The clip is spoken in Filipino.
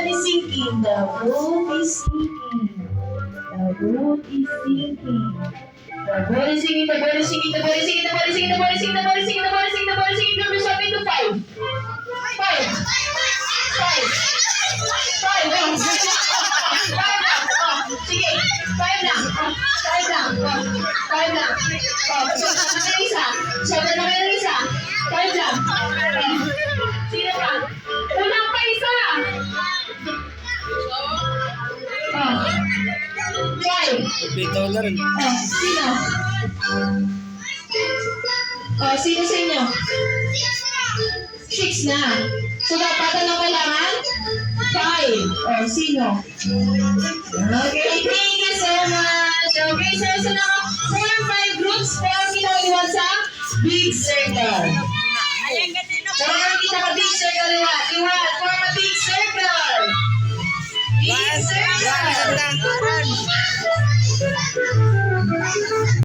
sun is sinking. The boat is sinking. The boat is sinking. The boat is sinking. The boat is sinking. The boat is sinking. The boat is sinking. The boat is sinking. The boat is sinking. The boat is sinking. The boat is sinking. Number 7 to 5. 5. 5. 5. Oh, 5 lang. Oh, sige. 5 lang. Oh, 5 lang. Oh, 5 lang. Oh, sobrang na kayo isa. Sobrang na kayo isa. 5 lang. Oh, sino pa? Kulang pa isa. Oh. 5. Bitaw na rin. Oh, sino? Oh, sino sa inyo? 6 na. So, dapat na kailangan? 5. Oh, sino? Okay, thank you so much. Okay, so naka 4 5 groups. Pero sino iwan sa big circle? Form kita ka big circle, iwan. Form a big circle. Big circle.